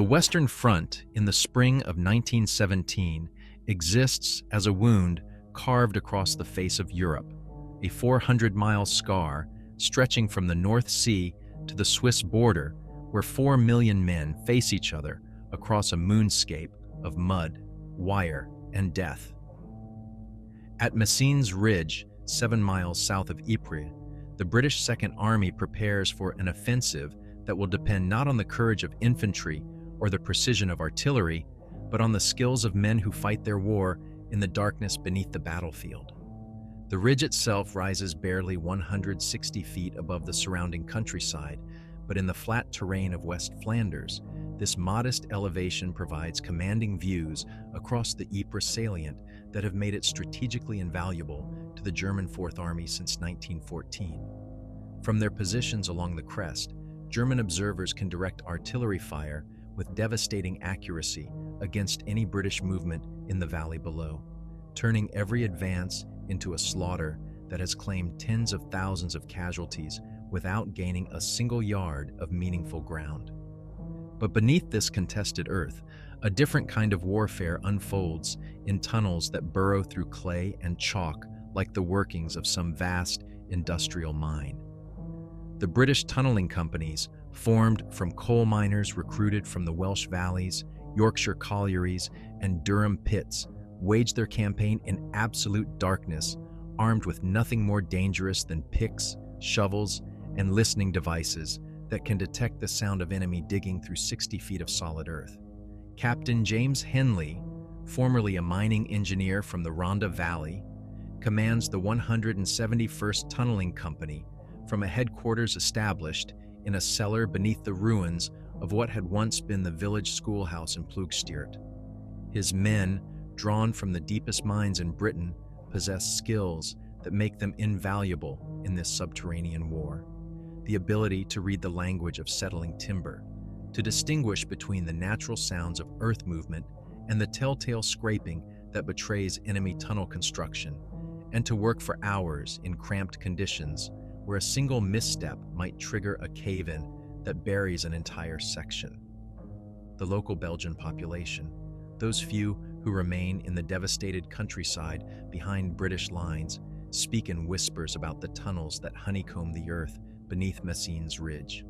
The Western Front in the spring of 1917 exists as a wound carved across the face of Europe, a 400-mile scar stretching from the North Sea to the Swiss border, where 4 million men face each other across a moonscape of mud, wire, and death. At Messines Ridge, 7 miles south of Ypres, the British Second Army prepares for an offensive that will depend not on the courage of infantry or the precision of artillery, but on the skills of men who fight their war in the darkness beneath the battlefield. The ridge itself rises barely 160 feet above the surrounding countryside, but in the flat terrain of West Flanders, this modest elevation provides commanding views across the Ypres salient that have made it strategically invaluable to the German Fourth Army since 1914. From their positions along the crest, German observers can direct artillery fire with devastating accuracy against any British movement in the valley below, turning every advance into a slaughter that has claimed tens of thousands of casualties without gaining a single yard of meaningful ground. But beneath this contested earth, a different kind of warfare unfolds in tunnels that burrow through clay and chalk like the workings of some vast industrial mine. The British tunneling companies, formed from coal miners recruited from the Welsh valleys, Yorkshire collieries, and Durham pits, waged their campaign in absolute darkness, armed with nothing more dangerous than picks, shovels, and listening devices that can detect the sound of enemy digging through 60 feet of solid earth. Captain James Henley, formerly a mining engineer from the Rhondda Valley, commands the 171st Tunneling Company from a headquarters established in a cellar beneath the ruins of what had once been the village schoolhouse in Ploegsteert. His men, drawn from the deepest mines in Britain, possess skills that make them invaluable in this subterranean war. The ability to read the language of settling timber, to distinguish between the natural sounds of earth movement and the telltale scraping that betrays enemy tunnel construction, and to work for hours in cramped conditions where a single misstep might trigger a cave-in that buries an entire section. The local Belgian population, those few who remain in the devastated countryside behind British lines, speak in whispers about the tunnels that honeycomb the earth beneath Messines Ridge.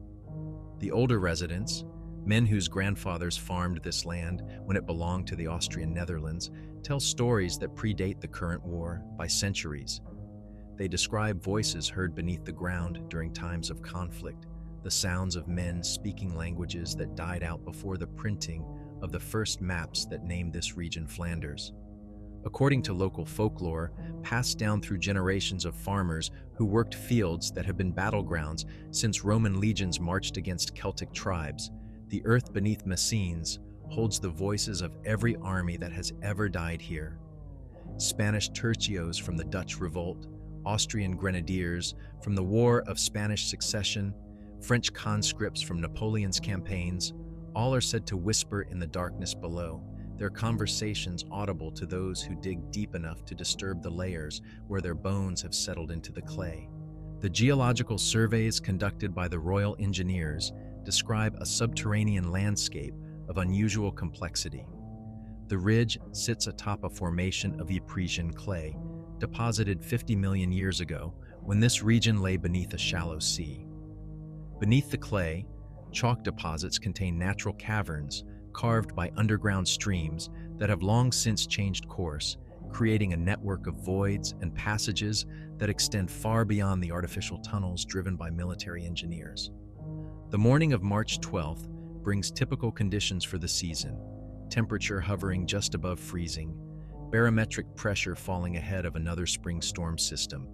The older residents, men whose grandfathers farmed this land when it belonged to the Austrian Netherlands, tell stories that predate the current war by centuries. They describe voices heard beneath the ground during times of conflict, the sounds of men speaking languages that died out before the printing of the first maps that named this region Flanders. According to local folklore, passed down through generations of farmers who worked fields that have been battlegrounds since Roman legions marched against Celtic tribes, the earth beneath Messines holds the voices of every army that has ever died here. Spanish tercios from the Dutch Revolt, Austrian grenadiers from the War of Spanish Succession, French conscripts from Napoleon's campaigns, all are said to whisper in the darkness below, their conversations audible to those who dig deep enough to disturb the layers where their bones have settled into the clay. The geological surveys conducted by the Royal Engineers describe a subterranean landscape of unusual complexity. The ridge sits atop a formation of Ypresian clay, deposited 50 million years ago when this region lay beneath a shallow sea. Beneath the clay, chalk deposits contain natural caverns carved by underground streams that have long since changed course, creating a network of voids and passages that extend far beyond the artificial tunnels driven by military engineers. The morning of March 12th brings typical conditions for the season, temperature hovering just above freezing, barometric pressure falling ahead of another spring storm system,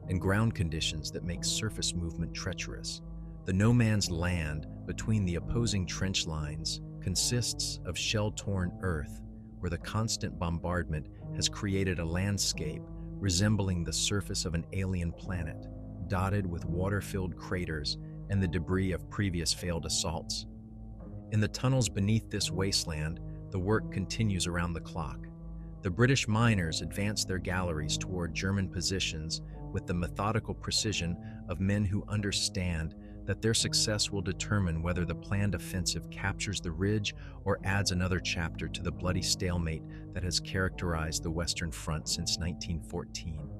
and ground conditions that make surface movement treacherous. The no-man's land between the opposing trench lines consists of shell-torn earth, where the constant bombardment has created a landscape resembling the surface of an alien planet, dotted with water-filled craters and the debris of previous failed assaults. In the tunnels beneath this wasteland, the work continues around the clock. The British miners advance their galleries toward German positions with the methodical precision of men who understand that their success will determine whether the planned offensive captures the ridge or adds another chapter to the bloody stalemate that has characterized the Western Front since 1914.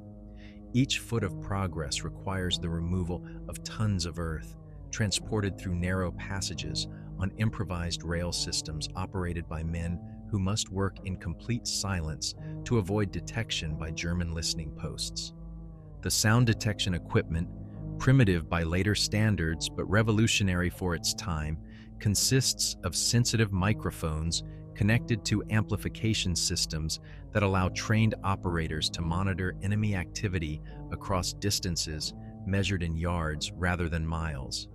Each foot of progress requires the removal of tons of earth, transported through narrow passages on improvised rail systems operated by men who must work in complete silence to avoid detection by German listening posts. The sound detection equipment, primitive by later standards but revolutionary for its time, consists of sensitive microphones connected to amplification systems that allow trained operators to monitor enemy activity across distances measured in yards rather than miles.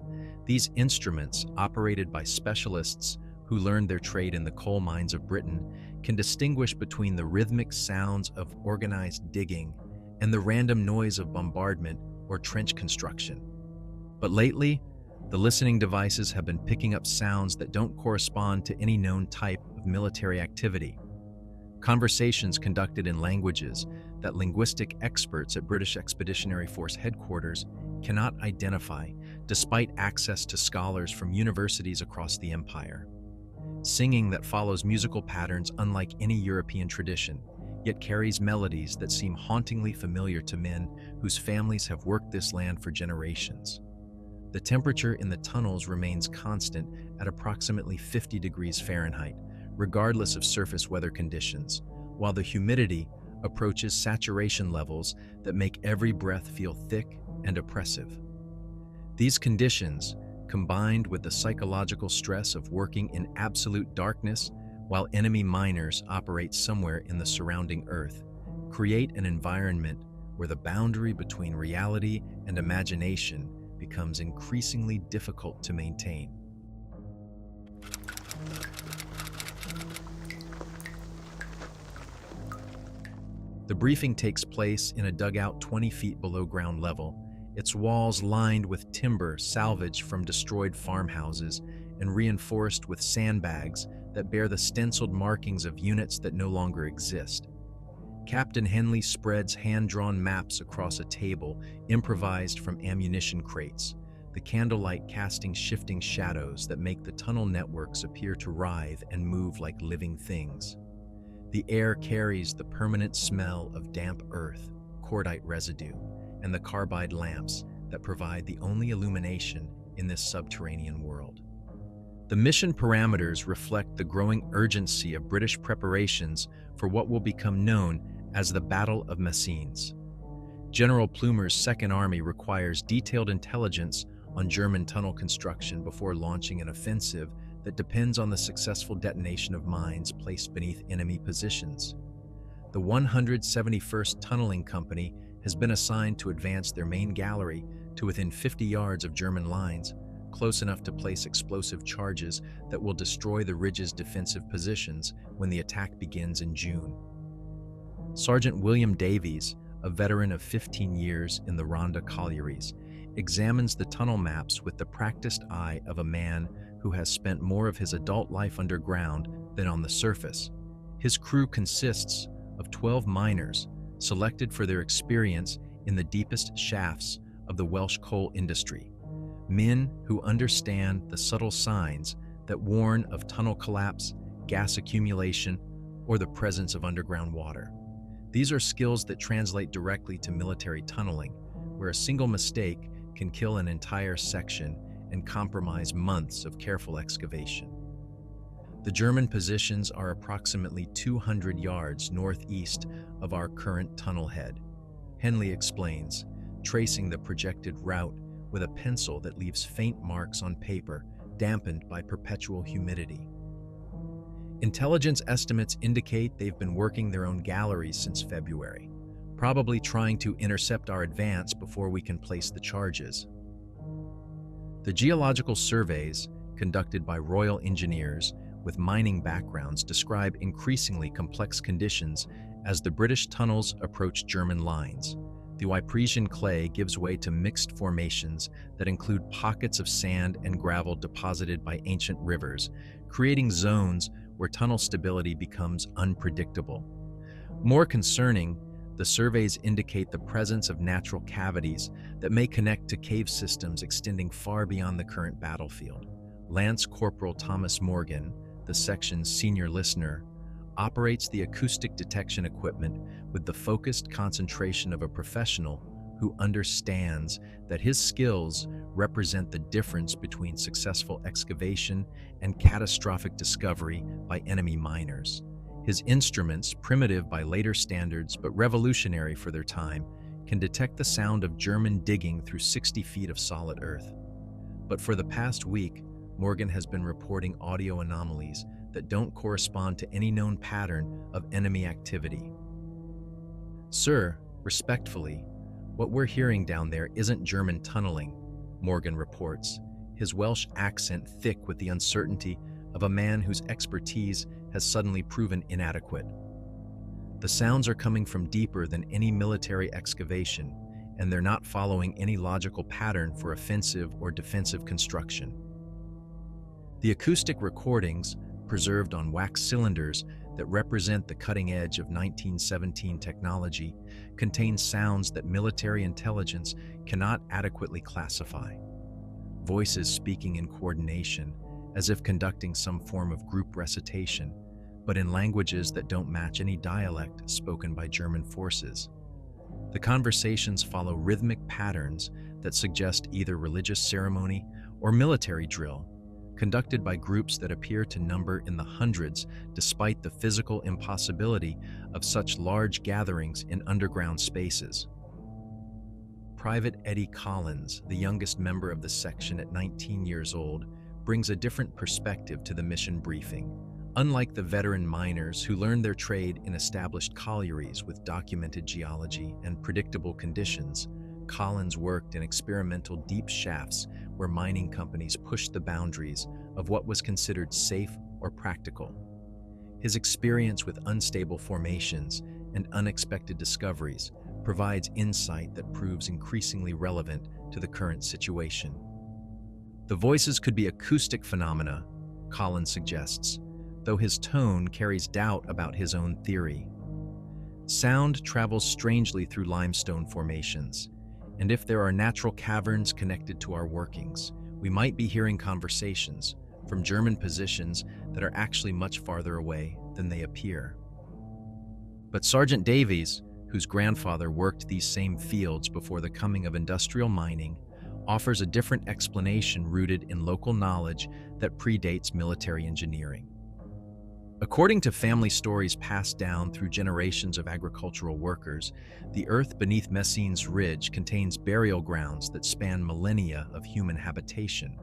These instruments, operated by specialists who learned their trade in the coal mines of Britain, can distinguish between the rhythmic sounds of organized digging and the random noise of bombardment or trench construction. But lately, the listening devices have been picking up sounds that don't correspond to any known type of military activity. Conversations conducted in languages that linguistic experts at British Expeditionary Force headquarters cannot identify, despite access to scholars from universities across the empire. Singing that follows musical patterns unlike any European tradition, yet carries melodies that seem hauntingly familiar to men whose families have worked this land for generations. The temperature in the tunnels remains constant at approximately 50 degrees Fahrenheit, regardless of surface weather conditions, while the humidity approaches saturation levels that make every breath feel thick and oppressive. These conditions, combined with the psychological stress of working in absolute darkness while enemy miners operate somewhere in the surrounding earth, create an environment where the boundary between reality and imagination becomes increasingly difficult to maintain. The briefing takes place in a dugout 20 feet below ground level, its walls lined with timber salvaged from destroyed farmhouses and reinforced with sandbags that bear the stenciled markings of units that no longer exist. Captain Henley spreads hand-drawn maps across a table improvised from ammunition crates, the candlelight casting shifting shadows that make the tunnel networks appear to writhe and move like living things. The air carries the permanent smell of damp earth, cordite residue, and the carbide lamps that provide the only illumination in this subterranean world. The mission parameters reflect the growing urgency of British preparations for what will become known as the Battle of Messines. General Plumer's Second Army requires detailed intelligence on German tunnel construction before launching an offensive that depends on the successful detonation of mines placed beneath enemy positions. The 171st Tunneling Company has been assigned to advance their main gallery to within 50 yards of German lines, close enough to place explosive charges that will destroy the ridge's defensive positions when the attack begins in June. Sergeant William Davies, a veteran of 15 years in the Ronda collieries, examines the tunnel maps with the practiced eye of a man who has spent more of his adult life underground than on the surface. His crew consists of 12 miners, selected for their experience in the deepest shafts of the Welsh coal industry, men who understand the subtle signs that warn of tunnel collapse, gas accumulation, or the presence of underground water. These are skills that translate directly to military tunneling, where a single mistake can kill an entire section and compromise months of careful excavation. The German positions are approximately 200 yards northeast of our current tunnel head. Henley explains, tracing the projected route with a pencil that leaves faint marks on paper, dampened by perpetual humidity. Intelligence estimates indicate they've been working their own galleries since February, probably trying to intercept our advance before we can place the charges. The geological surveys, conducted by Royal Engineers with mining backgrounds, describe increasingly complex conditions as the British tunnels approach German lines. The Ypresian clay gives way to mixed formations that include pockets of sand and gravel deposited by ancient rivers, creating zones where tunnel stability becomes unpredictable. More concerning, the The surveys indicate the presence of natural cavities that may connect to cave systems extending far beyond the current battlefield. Lance Corporal Thomas Morgan, the section's senior listener, operates the acoustic detection equipment with the focused concentration of a professional who understands that his skills represent the difference between successful excavation and catastrophic discovery by enemy miners. His instruments, primitive by later standards but revolutionary for their time, can detect the sound of German digging through 60 feet of solid earth. But for the past week, Morgan has been reporting audio anomalies that don't correspond to any known pattern of enemy activity. "Sir, respectfully, what we're hearing down there isn't German tunneling," Morgan reports, his Welsh accent thick with the uncertainty of a man whose expertise has suddenly proven inadequate. "The sounds are coming from deeper than any military excavation, and they're not following any logical pattern for offensive or defensive construction." The acoustic recordings, preserved on wax cylinders that represent the cutting edge of 1917 technology, contain sounds that military intelligence cannot adequately classify. Voices speaking in coordination, as if conducting some form of group recitation, but in languages that don't match any dialect spoken by German forces. The conversations follow rhythmic patterns that suggest either religious ceremony or military drill, conducted by groups that appear to number in the hundreds despite the physical impossibility of such large gatherings in underground spaces. Private Eddie Collins, the youngest member of the section at 19 years old, brings a different perspective to the mission briefing. Unlike the veteran miners who learned their trade in established collieries with documented geology and predictable conditions, Collins worked in experimental deep shafts where mining companies pushed the boundaries of what was considered safe or practical. His experience with unstable formations and unexpected discoveries provides insight that proves increasingly relevant to the current situation. The voices could be acoustic phenomena, Collins suggests, though his tone carries doubt about his own theory. Sound travels strangely through limestone formations, and if there are natural caverns connected to our workings, we might be hearing conversations from German positions that are actually much farther away than they appear. But Sergeant Davies, whose grandfather worked these same fields before the coming of industrial mining, offers a different explanation rooted in local knowledge that predates military engineering. According to family stories passed down through generations of agricultural workers, the earth beneath Messines Ridge contains burial grounds that span millennia of human habitation.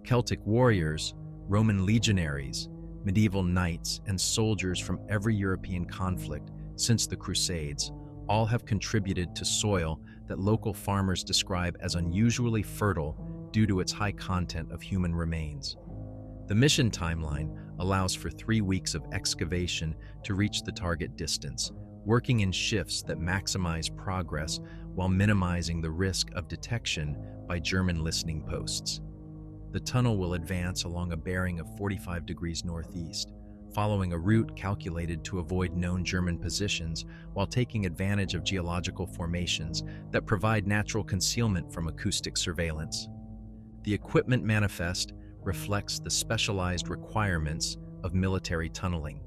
Celtic warriors, Roman legionaries, medieval knights, and soldiers from every European conflict since the Crusades all have contributed to soil that local farmers describe as unusually fertile due to its high content of human remains. The mission timeline allows for 3 weeks of excavation to reach the target distance, working in shifts that maximize progress while minimizing the risk of detection by German listening posts. The tunnel will advance along a bearing of 45 degrees northeast, following a route calculated to avoid known German positions while taking advantage of geological formations that provide natural concealment from acoustic surveillance. The equipment manifest reflects the specialized requirements of military tunneling.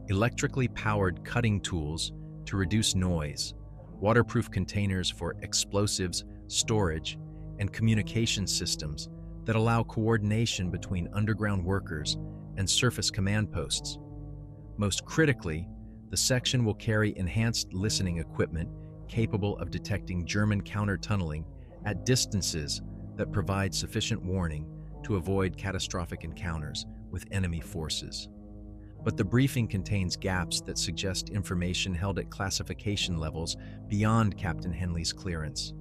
Electrically powered cutting tools to reduce noise, waterproof containers for explosives, storage, and communication systems that allow coordination between underground workers and surface command posts. Most critically, the section will carry enhanced listening equipment capable of detecting German counter-tunneling at distances that provide sufficient warning to avoid catastrophic encounters with enemy forces. But the briefing contains gaps that suggest information held at classification levels beyond Captain Henley's clearance.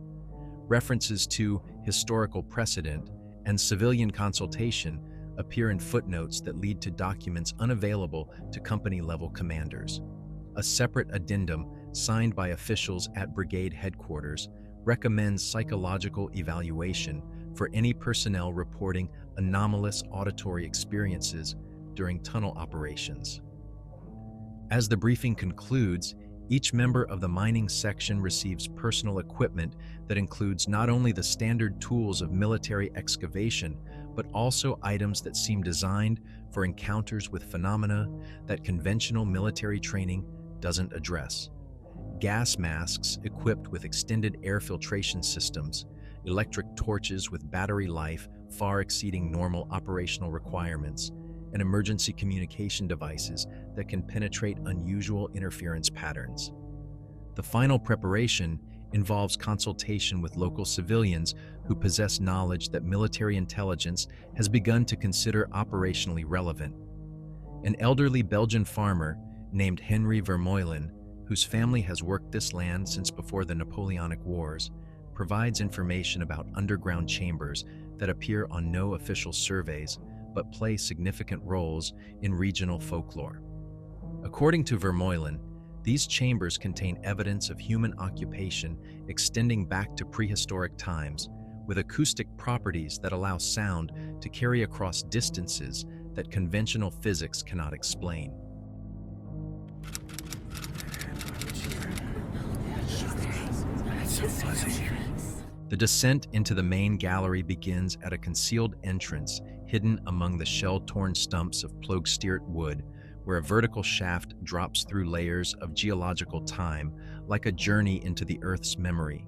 References to historical precedent and civilian consultation appear in footnotes that lead to documents unavailable to company-level commanders. A separate addendum signed by officials at brigade headquarters recommends psychological evaluation for any personnel reporting anomalous auditory experiences during tunnel operations. As the briefing concludes, Each member of the mining section receives personal equipment that includes not only the standard tools of military excavation, but also items that seem designed for encounters with phenomena that conventional military training doesn't address. Gas masks equipped with extended air filtration systems, electric torches with battery life far exceeding normal operational requirements, and emergency communication devices that can penetrate unusual interference patterns. The final preparation involves consultation with local civilians who possess knowledge that military intelligence has begun to consider operationally relevant. An elderly Belgian farmer named Henry Vermeulen, whose family has worked this land since before the Napoleonic Wars, provides information about underground chambers that appear on no official surveys but play significant roles in regional folklore. According to Vermeulen, these chambers contain evidence of human occupation extending back to prehistoric times, with acoustic properties that allow sound to carry across distances that conventional physics cannot explain. The descent into the main gallery begins at a concealed entrance hidden among the shell-torn stumps of Ploegsteert wood, where a vertical shaft drops through layers of geological time like a journey into the Earth's memory.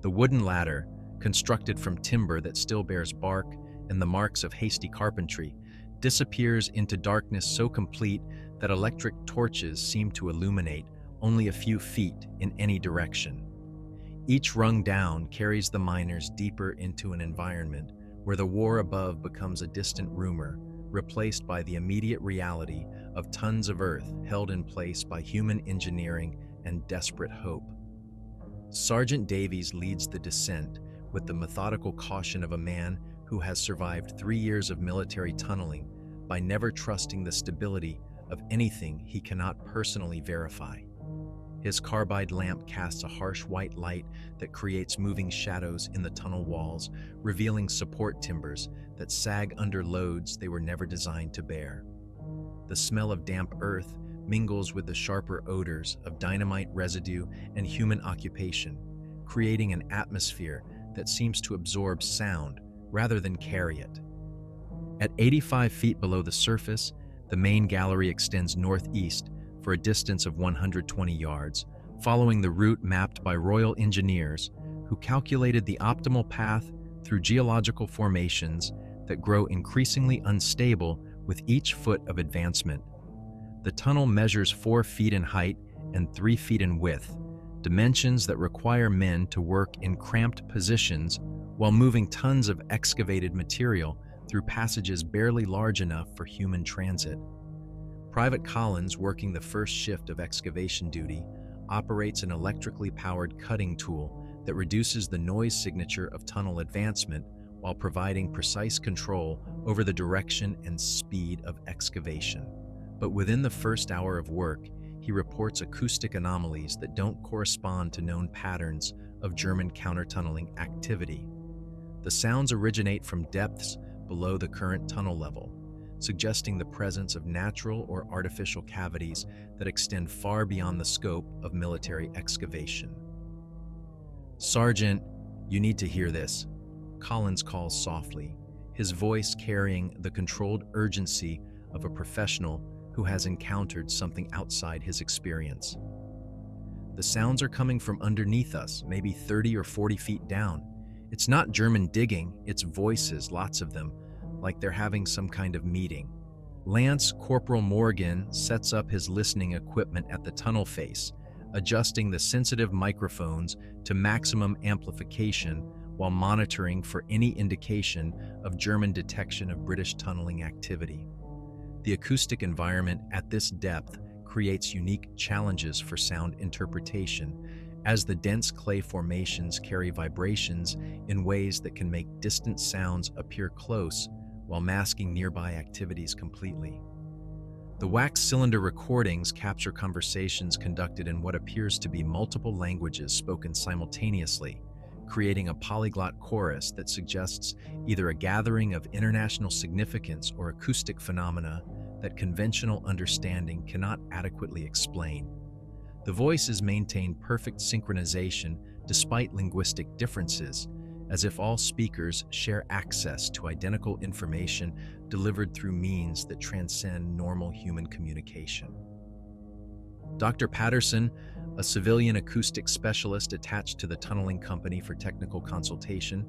The wooden ladder, constructed from timber that still bears bark and the marks of hasty carpentry, disappears into darkness so complete that electric torches seem to illuminate only a few feet in any direction. Each rung down carries the miners deeper into an environment where the war above becomes a distant rumor, replaced by the immediate reality of tons of earth held in place by human engineering and desperate hope. Sergeant Davies leads the descent with the methodical caution of a man who has survived 3 years of military tunneling by never trusting the stability of anything he cannot personally verify. His carbide lamp casts a harsh white light that creates moving shadows in the tunnel walls, revealing support timbers that sag under loads they were never designed to bear. The smell of damp earth mingles with the sharper odors of dynamite residue and human occupation, creating an atmosphere that seems to absorb sound rather than carry it. At 85 feet below the surface, the main gallery extends northeast for a distance of 120 yards, following the route mapped by Royal Engineers, who calculated the optimal path through geological formations that grow increasingly unstable with each foot of advancement. The tunnel measures 4 feet in height and 3 feet in width, dimensions that require men to work in cramped positions while moving tons of excavated material through passages barely large enough for human transit. Private Collins, working the first shift of excavation duty, operates an electrically powered cutting tool that reduces the noise signature of tunnel advancement while providing precise control over the direction and speed of excavation. But within the first hour of work, he reports acoustic anomalies that don't correspond to known patterns of German counter-tunneling activity. The sounds originate from depths below the current tunnel level, suggesting the presence of natural or artificial cavities that extend far beyond the scope of military excavation. "Sergeant, you need to hear this," Collins calls softly, his voice carrying the controlled urgency of a professional who has encountered something outside his experience. "The sounds are coming from underneath us, maybe 30 or 40 feet down. It's not German digging, it's voices, lots of them, like they're having some kind of meeting." Lance Corporal Morgan sets up his listening equipment at the tunnel face, adjusting the sensitive microphones to maximum amplification while monitoring for any indication of German detection of British tunneling activity. The acoustic environment at this depth creates unique challenges for sound interpretation, as the dense clay formations carry vibrations in ways that can make distant sounds appear close while masking nearby activities completely. The wax cylinder recordings capture conversations conducted in what appears to be multiple languages spoken simultaneously, creating a polyglot chorus that suggests either a gathering of international significance or acoustic phenomena that conventional understanding cannot adequately explain. The voices maintain perfect synchronization despite linguistic differences, as if all speakers share access to identical information delivered through means that transcend normal human communication. Dr. Patterson, a civilian acoustic specialist attached to the tunneling company for technical consultation,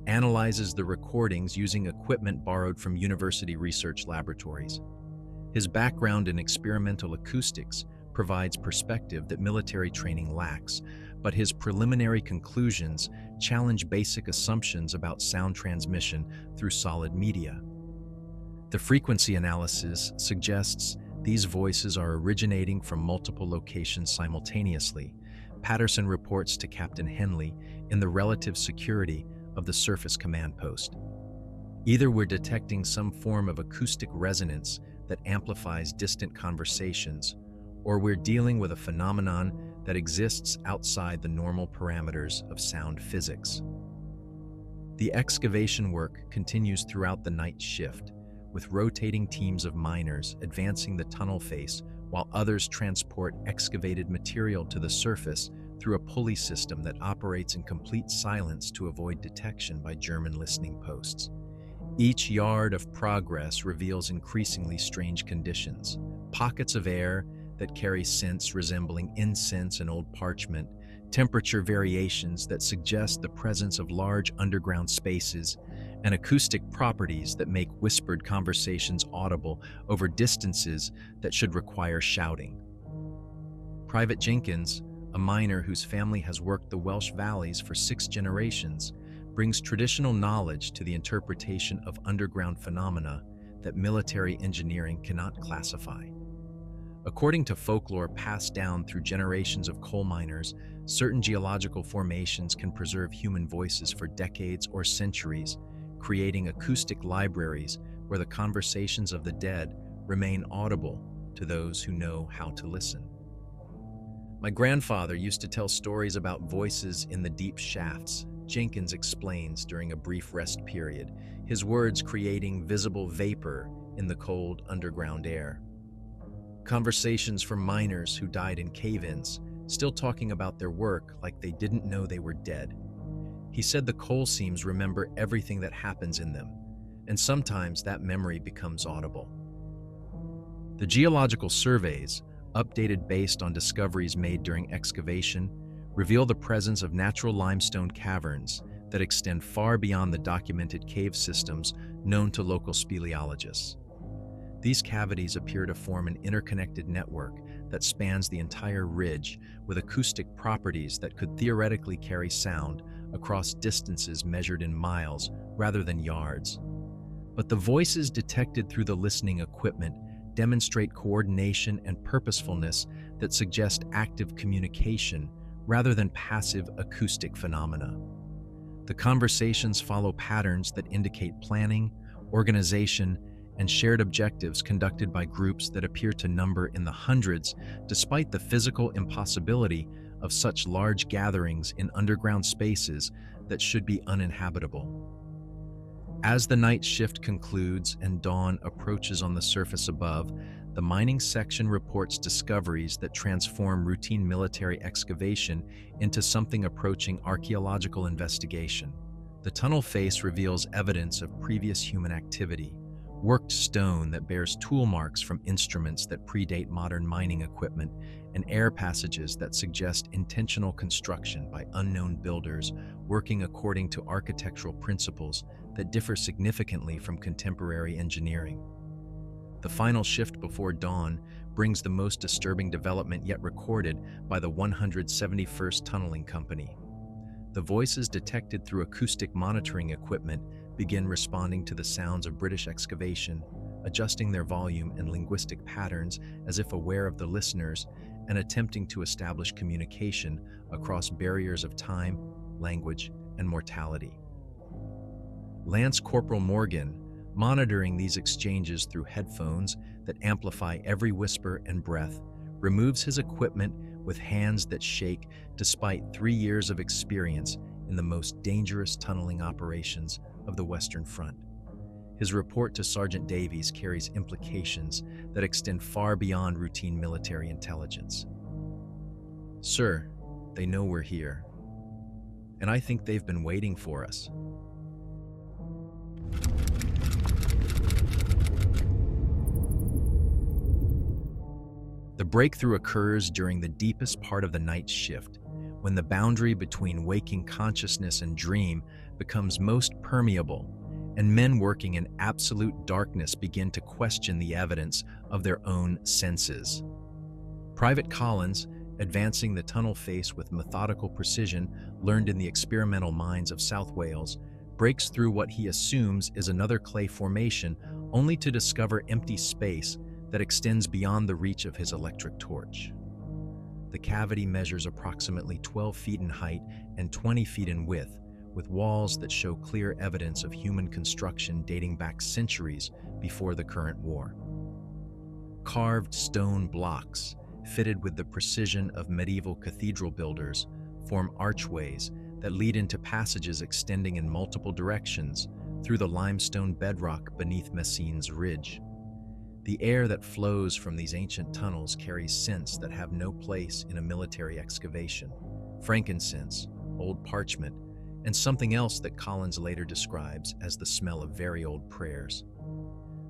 analyzes the recordings using equipment borrowed from university research laboratories. His background in experimental acoustics provides perspective that military training lacks, but his preliminary conclusions challenge basic assumptions about sound transmission through solid media. The frequency analysis suggests these voices are originating from multiple locations simultaneously. Patterson reports to Captain Henley in the relative security of the surface command post. Either we're detecting some form of acoustic resonance that amplifies distant conversations, or we're dealing with a phenomenon that exists outside the normal parameters of sound physics. The excavation work continues throughout the night shift, with rotating teams of miners advancing the tunnel face while others transport excavated material to the surface through a pulley system that operates in complete silence to avoid detection by German listening posts. Each yard of progress reveals increasingly strange conditions: pockets of air that carry scents resembling incense and old parchment, temperature variations that suggest the presence of large underground spaces, and acoustic properties that make whispered conversations audible over distances that should require shouting. Private Jenkins, a miner whose family has worked the Welsh valleys for 6 generations, brings traditional knowledge to the interpretation of underground phenomena that military engineering cannot classify. According to folklore passed down through generations of coal miners, certain geological formations can preserve human voices for decades or centuries, creating acoustic libraries where the conversations of the dead remain audible to those who know how to listen. My grandfather used to tell stories about voices in the deep shafts, Jenkins explains during a brief rest period, his words creating visible vapor in the cold underground air. Conversations from miners who died in cave-ins, still talking about their work like they didn't know they were dead. He said the coal seams remember everything that happens in them, and sometimes that memory becomes audible. The geological surveys, updated based on discoveries made during excavation, reveal the presence of natural limestone caverns that extend far beyond the documented cave systems known to local speleologists. These cavities appear to form an interconnected network that spans the entire ridge, with acoustic properties that could theoretically carry sound across distances measured in miles rather than yards. But the voices detected through the listening equipment demonstrate coordination and purposefulness that suggest active communication rather than passive acoustic phenomena. The conversations follow patterns that indicate planning, organization, and shared objectives conducted by groups that appear to number in the hundreds, despite the physical impossibility of such large gatherings in underground spaces that should be uninhabitable. As the night shift concludes and dawn approaches on the surface above, the mining section reports discoveries that transform routine military excavation into something approaching archaeological investigation. The tunnel face reveals evidence of previous human activity: worked stone that bears tool marks from instruments that predate modern mining equipment, and air passages that suggest intentional construction by unknown builders working according to architectural principles that differ significantly from contemporary engineering. The final shift before dawn brings the most disturbing development yet recorded by the 171st Tunneling Company. The voices detected through acoustic monitoring equipment begin responding to the sounds of British excavation, adjusting their volume and linguistic patterns as if aware of the listeners and attempting to establish communication across barriers of time, language, and mortality. Lance Corporal Morgan, monitoring these exchanges through headphones that amplify every whisper and breath, removes his equipment with hands that shake despite 3 years of experience in the most dangerous tunneling operations of the Western Front. His report to Sergeant Davies carries implications that extend far beyond routine military intelligence. Sir, they know we're here, and I think they've been waiting for us. The breakthrough occurs during the deepest part of the night shift, when the boundary between waking consciousness and dream becomes most permeable, and men working in absolute darkness begin to question the evidence of their own senses. Private Collins, advancing the tunnel face with methodical precision learned in the experimental mines of South Wales, breaks through what he assumes is another clay formation, only to discover empty space that extends beyond the reach of his electric torch. The cavity measures approximately 12 feet in height and 20 feet in width, with walls that show clear evidence of human construction dating back centuries before the current war. Carved stone blocks, fitted with the precision of medieval cathedral builders, form archways that lead into passages extending in multiple directions through the limestone bedrock beneath Messine's ridge. The air that flows from these ancient tunnels carries scents that have no place in a military excavation: frankincense, old parchment, and something else that Collins later describes as the smell of very old prayers.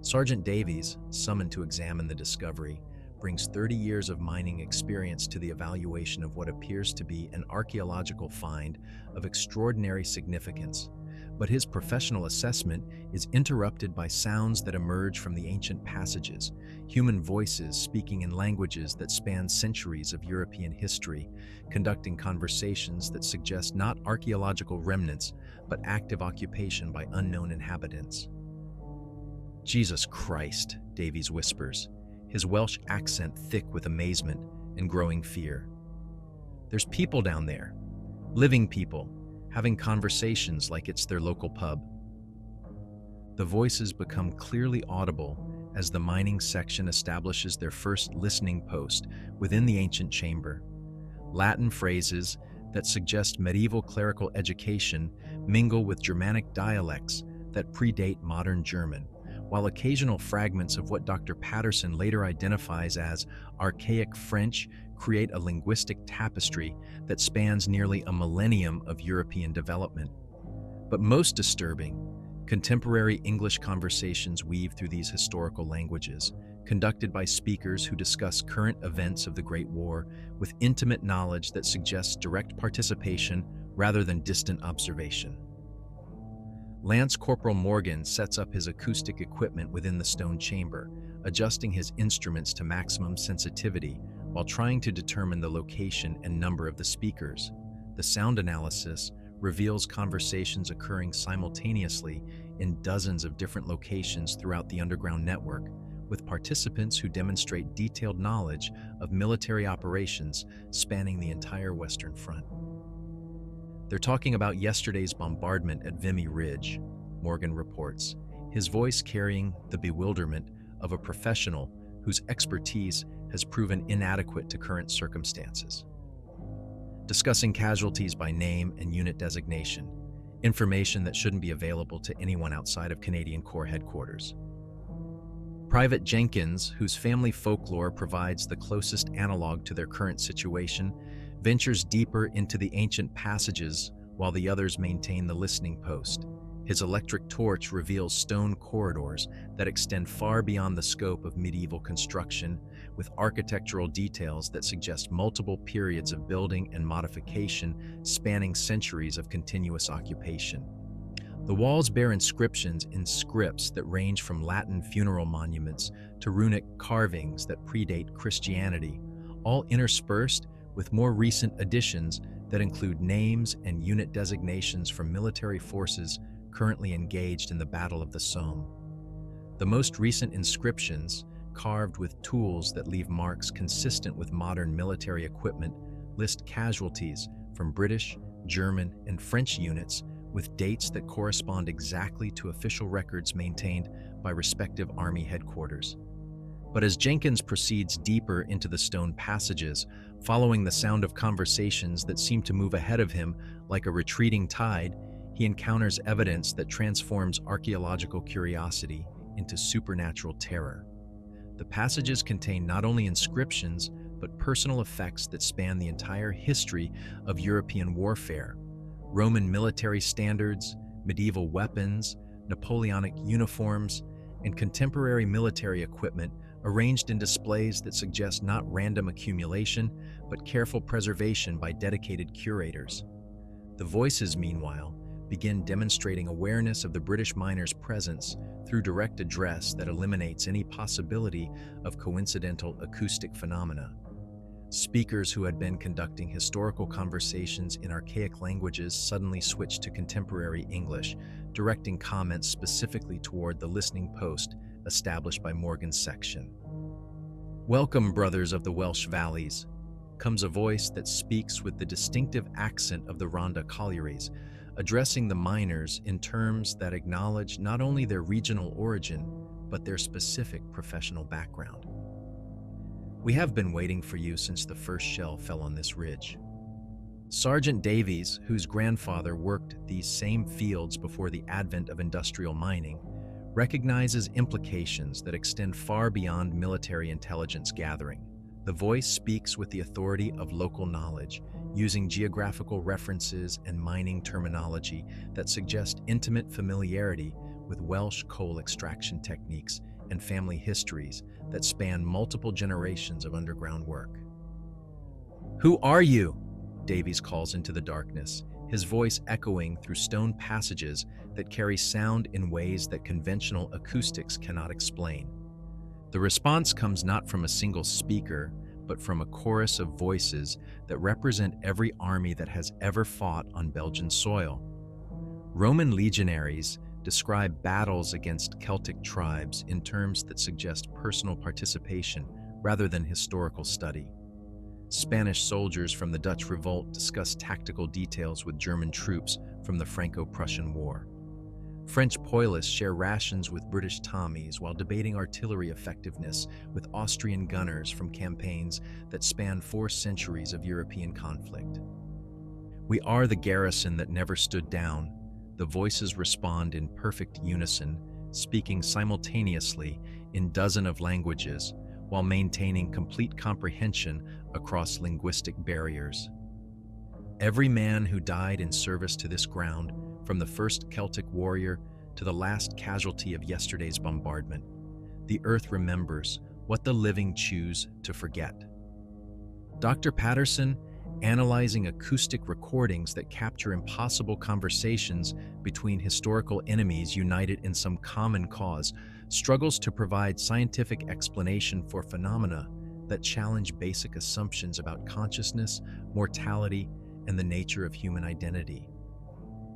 Sergeant Davies, summoned to examine the discovery, brings 30 years of mining experience to the evaluation of what appears to be an archaeological find of extraordinary significance. But his professional assessment is interrupted by sounds that emerge from the ancient passages, human voices speaking in languages that span centuries of European history, conducting conversations that suggest not archaeological remnants, but active occupation by unknown inhabitants. "Jesus Christ," Davies whispers, his Welsh accent thick with amazement and growing fear. "There's people down there, living people, having conversations like it's their local pub." The voices become clearly audible as the mining section establishes their first listening post within the ancient chamber. Latin phrases that suggest medieval clerical education mingle with Germanic dialects that predate modern German, while occasional fragments of what Dr. Patterson later identifies as archaic French create a linguistic tapestry that spans nearly a millennium of European development. But most disturbing, contemporary English conversations weave through these historical languages, conducted by speakers who discuss current events of the Great War with intimate knowledge that suggests direct participation rather than distant observation. Lance Corporal Morgan sets up his acoustic equipment within the stone chamber, adjusting his instruments to maximum sensitivity while trying to determine the location and number of the speakers. The sound analysis reveals conversations occurring simultaneously in dozens of different locations throughout the underground network, with participants who demonstrate detailed knowledge of military operations spanning the entire Western Front. "They're talking about yesterday's bombardment at Vimy Ridge," Morgan reports, his voice carrying the bewilderment of a professional whose expertise has proven inadequate to current circumstances. Discussing casualties by name and unit designation, information that shouldn't be available to anyone outside of Canadian Corps headquarters. Private Jenkins, whose family folklore provides the closest analog to their current situation, ventures deeper into the ancient passages while the others maintain the listening post. His electric torch reveals stone corridors that extend far beyond the scope of medieval construction, with architectural details that suggest multiple periods of building and modification spanning centuries of continuous occupation. The walls bear inscriptions in scripts that range from Latin funeral monuments to runic carvings that predate Christianity, all interspersed with more recent additions that include names and unit designations from military forces currently engaged in the Battle of the Somme. The most recent inscriptions, carved with tools that leave marks consistent with modern military equipment, list casualties from British, German, and French units with dates that correspond exactly to official records maintained by respective army headquarters. But as Jenkins proceeds deeper into the stone passages, following the sound of conversations that seem to move ahead of him like a retreating tide, he encounters evidence that transforms archaeological curiosity into supernatural terror. The passages contain not only inscriptions, but personal effects that span the entire history of European warfare. Roman military standards, medieval weapons, Napoleonic uniforms, and contemporary military equipment arranged in displays that suggest not random accumulation, but careful preservation by dedicated curators. The voices, meanwhile, begin demonstrating awareness of the British miners' presence through direct address that eliminates any possibility of coincidental acoustic phenomena. Speakers who had been conducting historical conversations in archaic languages suddenly switched to contemporary English, directing comments specifically toward the listening post established by Morgan's section. "Welcome, brothers of the Welsh valleys," comes a voice that speaks with the distinctive accent of the Rhondda collieries, addressing the miners in terms that acknowledge not only their regional origin, but their specific professional background. "We have been waiting for you since the first shell fell on this ridge." Sergeant Davies, whose grandfather worked these same fields before the advent of industrial mining, recognizes implications that extend far beyond military intelligence gathering. The voice speaks with the authority of local knowledge, using geographical references and mining terminology that suggest intimate familiarity with Welsh coal extraction techniques and family histories that span multiple generations of underground work. "Who are you?" Davies calls into the darkness, his voice echoing through stone passages that carry sound in ways that conventional acoustics cannot explain. The response comes not from a single speaker, but from a chorus of voices that represent every army that has ever fought on Belgian soil. Roman legionaries describe battles against Celtic tribes in terms that suggest personal participation rather than historical study. Spanish soldiers from the Dutch Revolt discuss tactical details with German troops from the Franco-Prussian War. French Poilists share rations with British Tommies while debating artillery effectiveness with Austrian gunners from campaigns that span 4 centuries of European conflict. "We are the garrison that never stood down." The voices respond in perfect unison, speaking simultaneously in dozens of languages while maintaining complete comprehension across linguistic barriers. "Every man who died in service to this ground, from the first Celtic warrior to the last casualty of yesterday's bombardment, the earth remembers what the living choose to forget." Dr. Patterson, analyzing acoustic recordings that capture impossible conversations between historical enemies united in some common cause, struggles to provide scientific explanation for phenomena that challenge basic assumptions about consciousness, mortality, and the nature of human identity.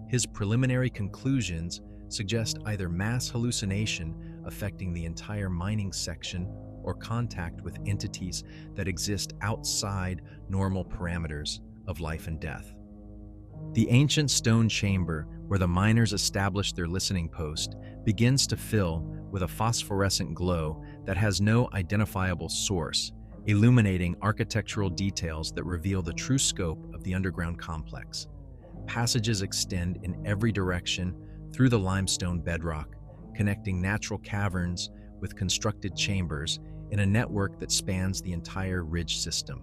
His preliminary conclusions suggest either mass hallucination affecting the entire mining section or contact with entities that exist outside normal parameters of life and death. The ancient stone chamber where the miners established their listening post begins to fill with a phosphorescent glow that has no identifiable source, illuminating architectural details that reveal the true scope of the underground complex. Passages extend in every direction through the limestone bedrock, connecting natural caverns with constructed chambers in a network that spans the entire ridge system.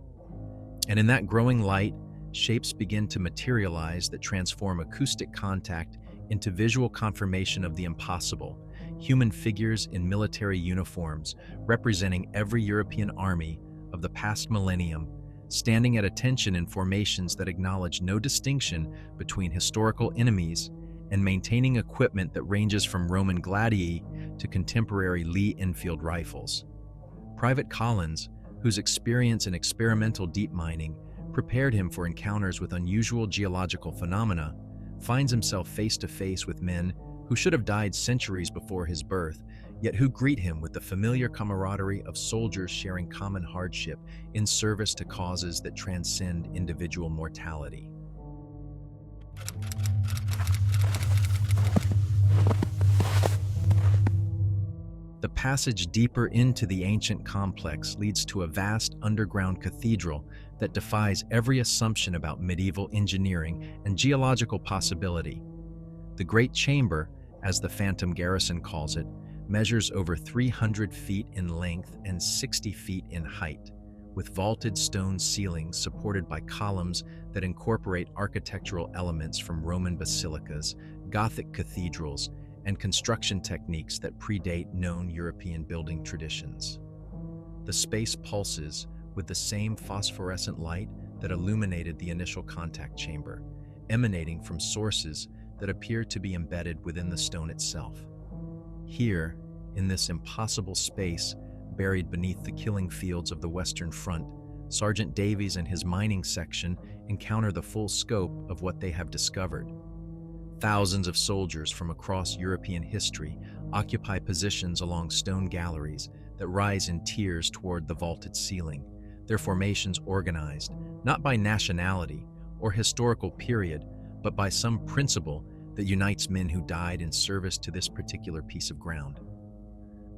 And in that growing light, shapes begin to materialize that transform acoustic contact into visual confirmation of the impossible. Human figures in military uniforms representing every European army of the past millennium, standing at attention in formations that acknowledge no distinction between historical enemies and maintaining equipment that ranges from Roman gladii to contemporary Lee Enfield rifles. Private Collins, whose experience in experimental deep mining prepared him for encounters with unusual geological phenomena, finds himself face to face with men who should have died centuries before his birth, yet who greet him with the familiar camaraderie of soldiers sharing common hardship in service to causes that transcend individual mortality. The passage deeper into the ancient complex leads to a vast underground cathedral that defies every assumption about medieval engineering and geological possibility. The Great Chamber, as the Phantom Garrison calls it, measures over 300 feet in length and 60 feet in height, with vaulted stone ceilings supported by columns that incorporate architectural elements from Roman basilicas, Gothic cathedrals, and construction techniques that predate known European building traditions. The space pulses with the same phosphorescent light that illuminated the initial contact chamber, emanating from sources that appear to be embedded within the stone itself. Here, in this impossible space buried beneath the killing fields of the Western Front, Sergeant Davies and his mining section encounter the full scope of what they have discovered. Thousands of soldiers from across European history occupy positions along stone galleries that rise in tiers toward the vaulted ceiling, their formations organized not by nationality or historical period, but by some principle that unites men who died in service to this particular piece of ground.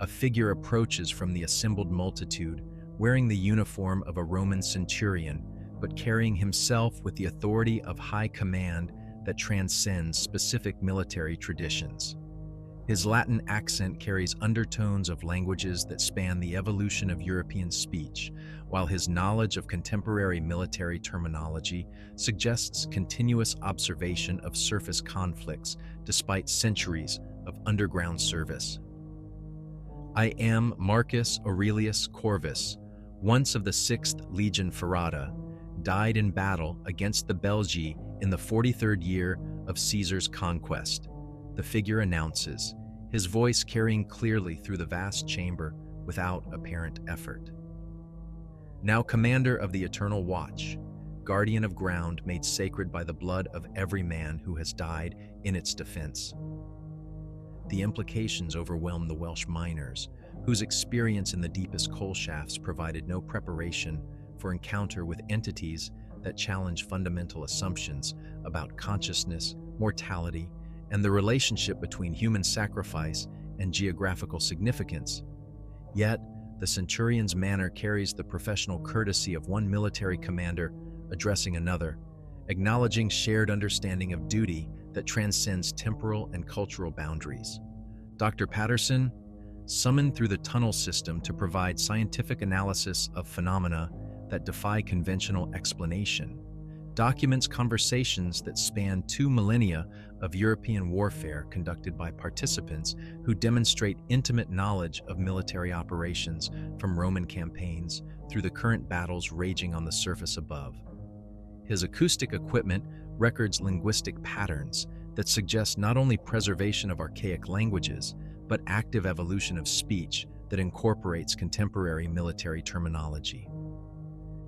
A figure approaches from the assembled multitude, wearing the uniform of a Roman centurion, but carrying himself with the authority of high command that transcends specific military traditions. His Latin accent carries undertones of languages that span the evolution of European speech, while his knowledge of contemporary military terminology suggests continuous observation of surface conflicts despite centuries of underground service. I am Marcus Aurelius Corvus, once of the 6th Legion Ferrata, died in battle against the Belgae in the 43rd year of Caesar's conquest, the figure announces, his voice carrying clearly through the vast chamber without apparent effort. Now commander of the Eternal Watch, guardian of ground made sacred by the blood of every man who has died in its defense. The implications overwhelmed the Welsh miners, whose experience in the deepest coal shafts provided no preparation for encounter with entities that challenge fundamental assumptions about consciousness, mortality, and the relationship between human sacrifice and geographical significance. Yet, the centurion's manner carries the professional courtesy of one military commander addressing another, acknowledging shared understanding of duty that transcends temporal and cultural boundaries. Dr. Patterson, summoned through the tunnel system to provide scientific analysis of phenomena that defy conventional explanation, documents conversations that span 2 millennia of European warfare conducted by participants who demonstrate intimate knowledge of military operations from Roman campaigns through the current battles raging on the surface above. His acoustic equipment records linguistic patterns that suggest not only preservation of archaic languages, but active evolution of speech that incorporates contemporary military terminology.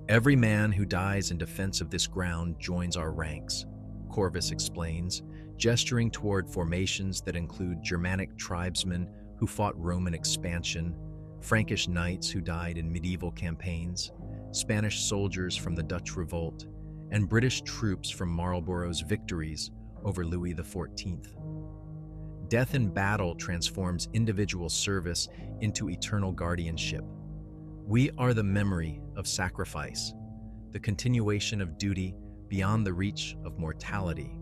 Every man who dies in defense of this ground joins our ranks, Corvus explains, gesturing toward formations that include Germanic tribesmen who fought Roman expansion, Frankish knights who died in medieval campaigns, Spanish soldiers from the Dutch Revolt, and British troops from Marlborough's victories over Louis XIV. Death in battle transforms individual service into eternal guardianship. We are the memory of sacrifice, the continuation of duty beyond the reach of mortality.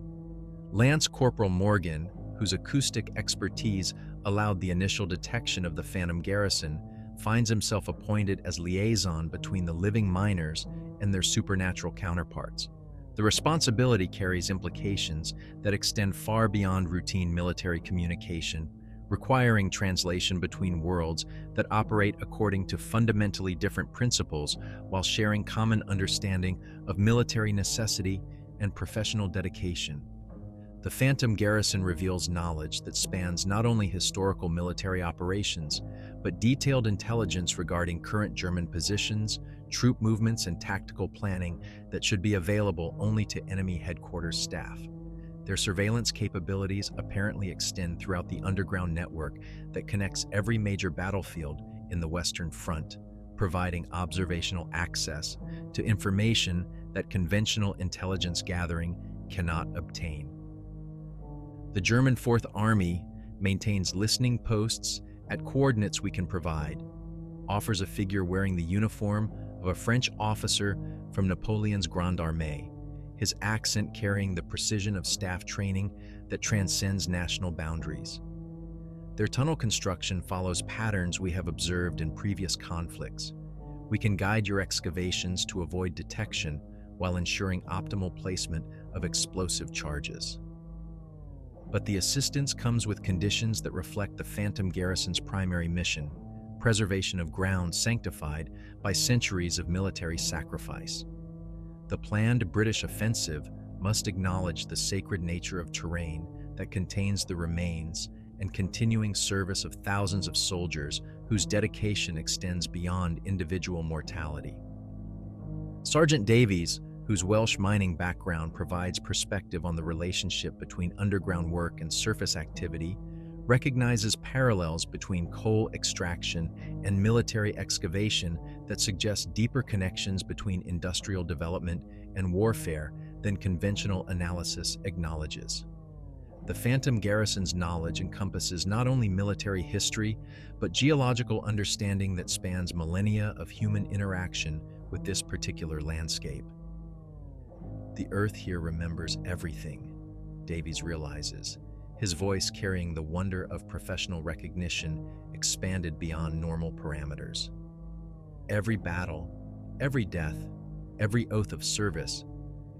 Lance Corporal Morgan, whose acoustic expertise allowed the initial detection of the Phantom Garrison, finds himself appointed as liaison between the living miners and their supernatural counterparts. The responsibility carries implications that extend far beyond routine military communication, requiring translation between worlds that operate according to fundamentally different principles while sharing common understanding of military necessity and professional dedication. The Phantom Garrison reveals knowledge that spans not only historical military operations, but detailed intelligence regarding current German positions, troop movements, and tactical planning that should be available only to enemy headquarters staff. Their surveillance capabilities apparently extend throughout the underground network that connects every major battlefield in the Western Front, providing observational access to information that conventional intelligence gathering cannot obtain. The German Fourth Army maintains listening posts at coordinates we can provide, offers a figure wearing the uniform of a French officer from Napoleon's Grande Armée, his accent carrying the precision of staff training that transcends national boundaries. Their tunnel construction follows patterns we have observed in previous conflicts, We can guide your excavations to avoid detection while ensuring optimal placement of explosive charges. But the assistance comes with conditions that reflect the Phantom Garrison's primary mission: preservation of ground sanctified by centuries of military sacrifice. The planned British offensive must acknowledge the sacred nature of terrain that contains the remains and continuing service of thousands of soldiers whose dedication extends beyond individual mortality. Sergeant Davies, whose Welsh mining background provides perspective on the relationship between underground work and surface activity, recognizes parallels between coal extraction and military excavation that suggest deeper connections between industrial development and warfare than conventional analysis acknowledges. The Phantom Garrison's knowledge encompasses not only military history, but geological understanding that spans millennia of human interaction with this particular landscape. The Earth here remembers everything, Davies realizes, his voice carrying the wonder of professional recognition expanded beyond normal parameters. Every battle, every death, every oath of service,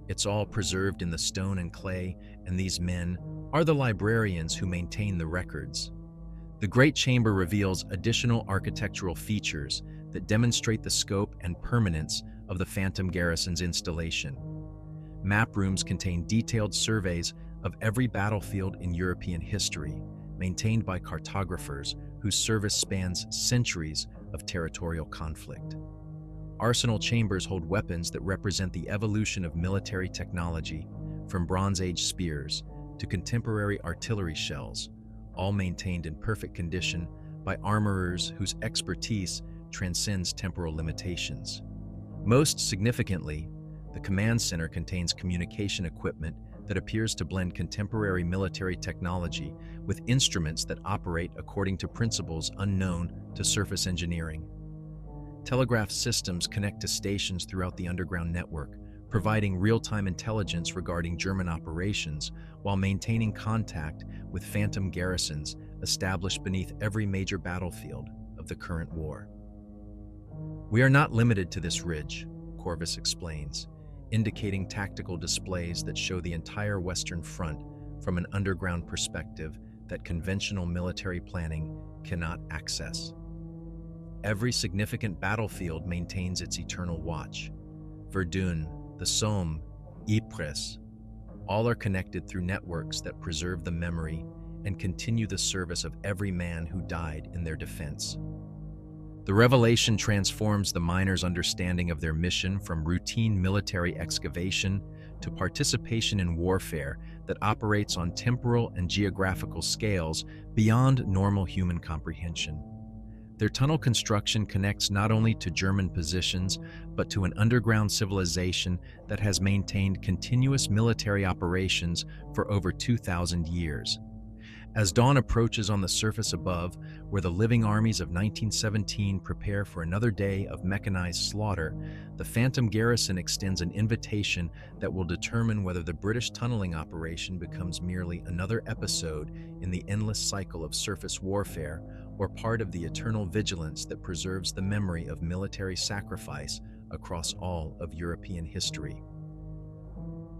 it's all preserved in the stone and clay, and these men are the librarians who maintain the records. The Great Chamber reveals additional architectural features that demonstrate the scope and permanence of the Phantom Garrison's installation. Map rooms contain detailed surveys of every battlefield in European history, maintained by cartographers whose service spans centuries of territorial conflict. Arsenal chambers hold weapons that represent the evolution of military technology, from Bronze Age spears to contemporary artillery shells, all maintained in perfect condition by armorers whose expertise transcends temporal limitations. Most significantly, the command center contains communication equipment that appears to blend contemporary military technology with instruments that operate according to principles unknown to surface engineering. Telegraph systems connect to stations throughout the underground network, providing real-time intelligence regarding German operations while maintaining contact with Phantom garrisons established beneath every major battlefield of the current war. We are not limited to this ridge, Corvus explains, indicating tactical displays that show the entire Western Front from an underground perspective that conventional military planning cannot access. Every significant battlefield maintains its eternal watch. Verdun, the Somme, Ypres, all are connected through networks that preserve the memory and continue the service of every man who died in their defense. The revelation transforms the miners' understanding of their mission from routine military excavation to participation in warfare that operates on temporal and geographical scales beyond normal human comprehension. Their tunnel construction connects not only to German positions, but to an underground civilization that has maintained continuous military operations for over 2,000 years. As dawn approaches on the surface above, where the living armies of 1917 prepare for another day of mechanized slaughter, the Phantom Garrison extends an invitation that will determine whether the British tunneling operation becomes merely another episode in the endless cycle of surface warfare or part of the eternal vigilance that preserves the memory of military sacrifice across all of European history.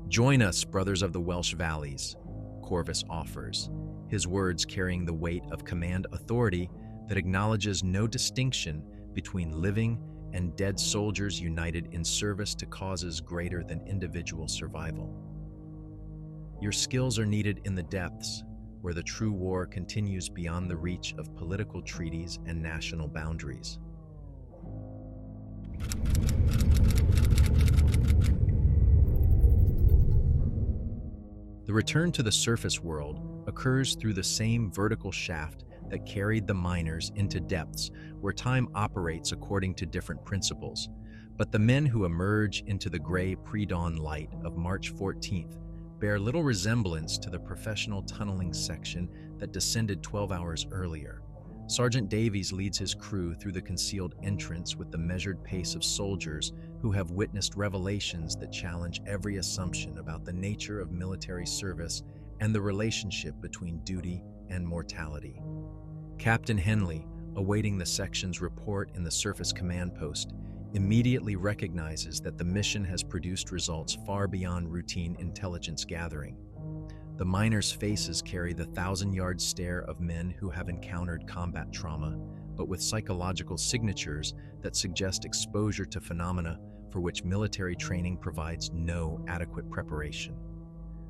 Join us, brothers of the Welsh Valleys, Corvus offers, his words carrying the weight of command authority that acknowledges no distinction between living and dead soldiers united in service to causes greater than individual survival. Your skills are needed in the depths, where the true war continues beyond the reach of political treaties and national boundaries. The return to the surface world occurs through the same vertical shaft that carried the miners into depths where time operates according to different principles. But the men who emerge into the gray pre-dawn light of March 14th bear little resemblance to the professional tunneling section that descended 12 hours earlier. Sergeant Davies leads his crew through the concealed entrance with the measured pace of soldiers who have witnessed revelations that challenge every assumption about the nature of military service and the relationship between duty and mortality. Captain Henley, awaiting the section's report in the surface command post, immediately recognizes that the mission has produced results far beyond routine intelligence gathering. The miners' faces carry the thousand-yard stare of men who have encountered combat trauma, but with psychological signatures that suggest exposure to phenomena for which military training provides no adequate preparation.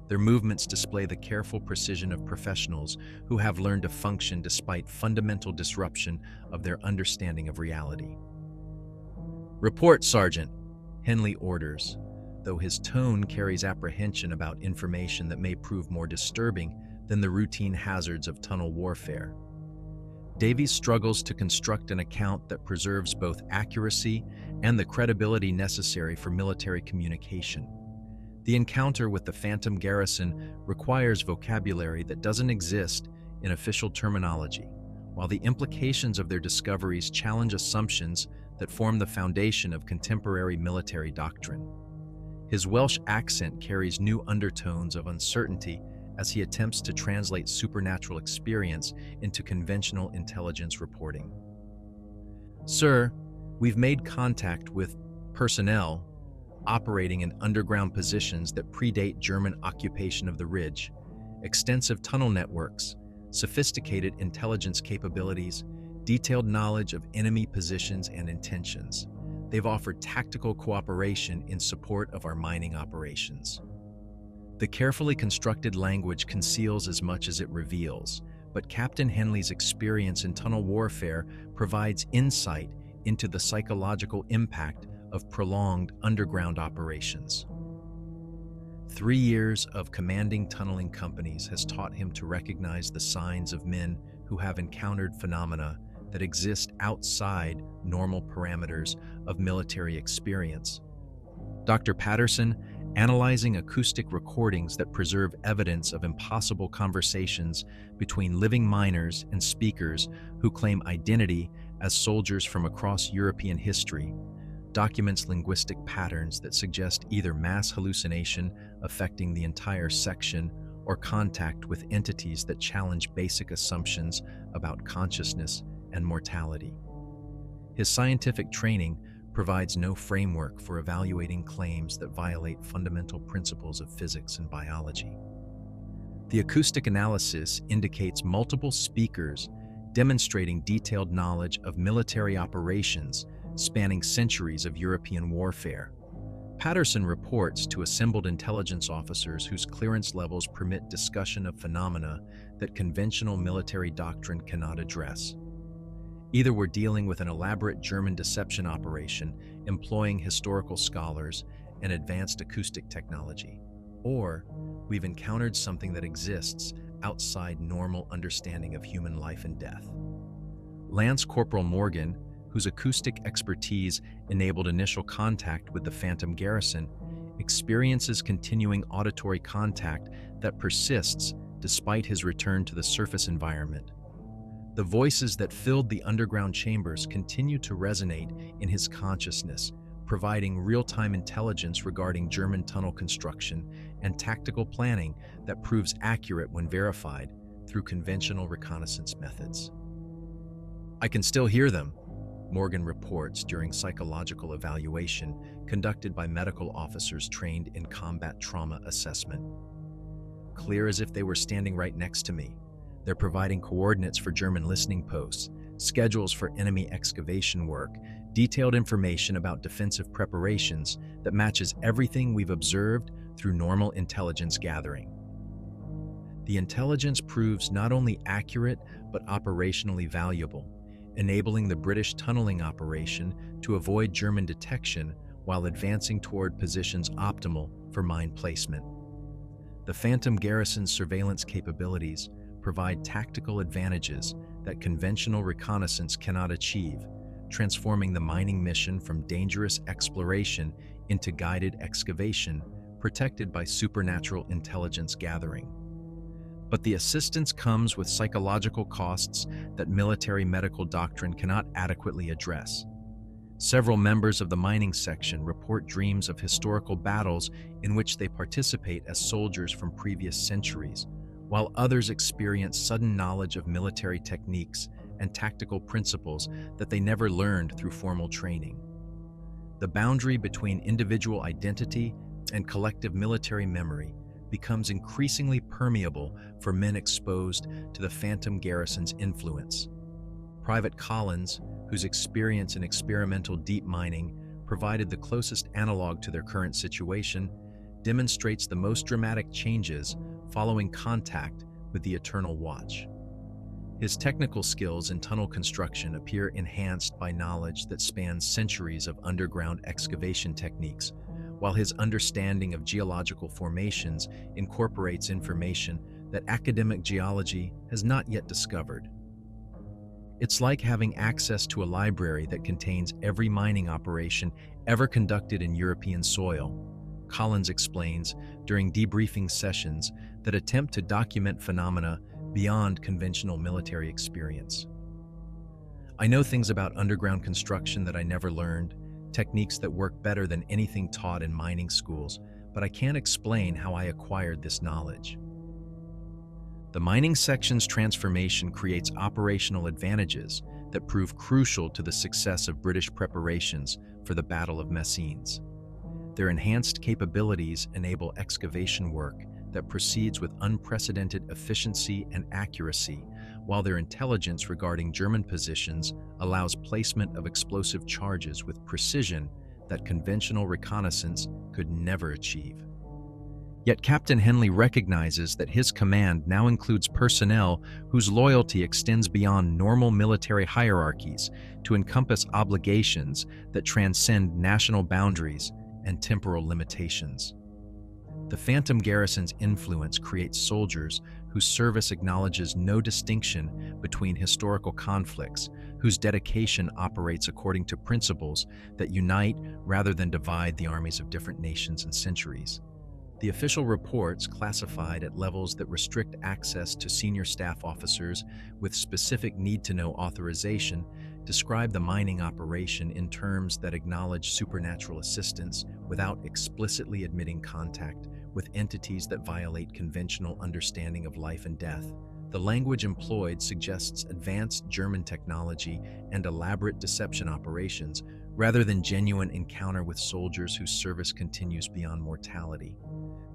Their movements display the careful precision of professionals who have learned to function despite fundamental disruption of their understanding of reality. "Report, Sergeant," Henley orders, though his tone carries apprehension about information that may prove more disturbing than the routine hazards of tunnel warfare. Davies struggles to construct an account that preserves both accuracy and the credibility necessary for military communication. The encounter with the Phantom Garrison requires vocabulary that doesn't exist in official terminology, while the implications of their discoveries challenge assumptions that form the foundation of contemporary military doctrine. His Welsh accent carries new undertones of uncertainty as he attempts to translate supernatural experience into conventional intelligence reporting. "Sir, we've made contact with personnel operating in underground positions that predate German occupation of the ridge, extensive tunnel networks, sophisticated intelligence capabilities, detailed knowledge of enemy positions and intentions. They've offered tactical cooperation in support of our mining operations." The carefully constructed language conceals as much as it reveals, but Captain Henley's experience in tunnel warfare provides insight into the psychological impact of prolonged underground operations. 3 years of commanding tunneling companies has taught him to recognize the signs of men who have encountered phenomena that exist outside normal parameters of military experience. Dr. Patterson, analyzing acoustic recordings that preserve evidence of impossible conversations between living miners and speakers who claim identity as soldiers from across European history, documents linguistic patterns that suggest either mass hallucination affecting the entire section or contact with entities that challenge basic assumptions about consciousness and mortality. His scientific training provides no framework for evaluating claims that violate fundamental principles of physics and biology. The acoustic analysis indicates multiple speakers demonstrating detailed knowledge of military operations spanning centuries of European warfare. Patterson reports to assembled intelligence officers whose clearance levels permit discussion of phenomena that conventional military doctrine cannot address. Either we're dealing with an elaborate German deception operation employing historical scholars and advanced acoustic technology, or we've encountered something that exists outside normal understanding of human life and death. Lance Corporal Morgan, whose acoustic expertise enabled initial contact with the Phantom Garrison, experiences continuing auditory contact that persists despite his return to the surface environment. The voices that filled the underground chambers continue to resonate in his consciousness, providing real-time intelligence regarding German tunnel construction and tactical planning that proves accurate when verified through conventional reconnaissance methods. "I can still hear them," Morgan reports during psychological evaluation conducted by medical officers trained in combat trauma assessment. "Clear as if they were standing right next to me. They're providing coordinates for German listening posts, schedules for enemy excavation work, detailed information about defensive preparations that matches everything we've observed through normal intelligence gathering." The intelligence proves not only accurate but operationally valuable, enabling the British tunneling operation to avoid German detection while advancing toward positions optimal for mine placement. The Phantom Garrison's surveillance capabilities provide tactical advantages that conventional reconnaissance cannot achieve, transforming the mining mission from dangerous exploration into guided excavation, protected by supernatural intelligence gathering. But the assistance comes with psychological costs that military medical doctrine cannot adequately address. Several members of the mining section report dreams of historical battles in which they participate as soldiers from previous centuries, while others experience sudden knowledge of military techniques and tactical principles that they never learned through formal training. The boundary between individual identity and collective military memory becomes increasingly permeable for men exposed to the Phantom Garrison's influence. Private Collins, whose experience in experimental deep mining provided the closest analog to their current situation, demonstrates the most dramatic changes following contact with the Eternal Watch. His technical skills in tunnel construction appear enhanced by knowledge that spans centuries of underground excavation techniques, while his understanding of geological formations incorporates information that academic geology has not yet discovered. It's like having access to a library that contains every mining operation ever conducted in European soil. Collins explains during debriefing sessions that attempt to document phenomena beyond conventional military experience. I know things about underground construction that I never learned, techniques that work better than anything taught in mining schools, but I can't explain how I acquired this knowledge. The mining section's transformation creates operational advantages that prove crucial to the success of British preparations for the Battle of Messines. Their enhanced capabilities enable excavation work that proceeds with unprecedented efficiency and accuracy, while their intelligence regarding German positions allows placement of explosive charges with precision that conventional reconnaissance could never achieve. Yet Captain Henley recognizes that his command now includes personnel whose loyalty extends beyond normal military hierarchies to encompass obligations that transcend national boundaries and temporal limitations. The Phantom Garrison's influence creates soldiers whose service acknowledges no distinction between historical conflicts, whose dedication operates according to principles that unite rather than divide the armies of different nations and centuries. The official reports, classified at levels that restrict access to senior staff officers with specific need-to-know authorization, describe the mining operation in terms that acknowledge supernatural assistance without explicitly admitting contact with entities that violate conventional understanding of life and death. The language employed suggests advanced German technology and elaborate deception operations, rather than genuine encounter with soldiers whose service continues beyond mortality.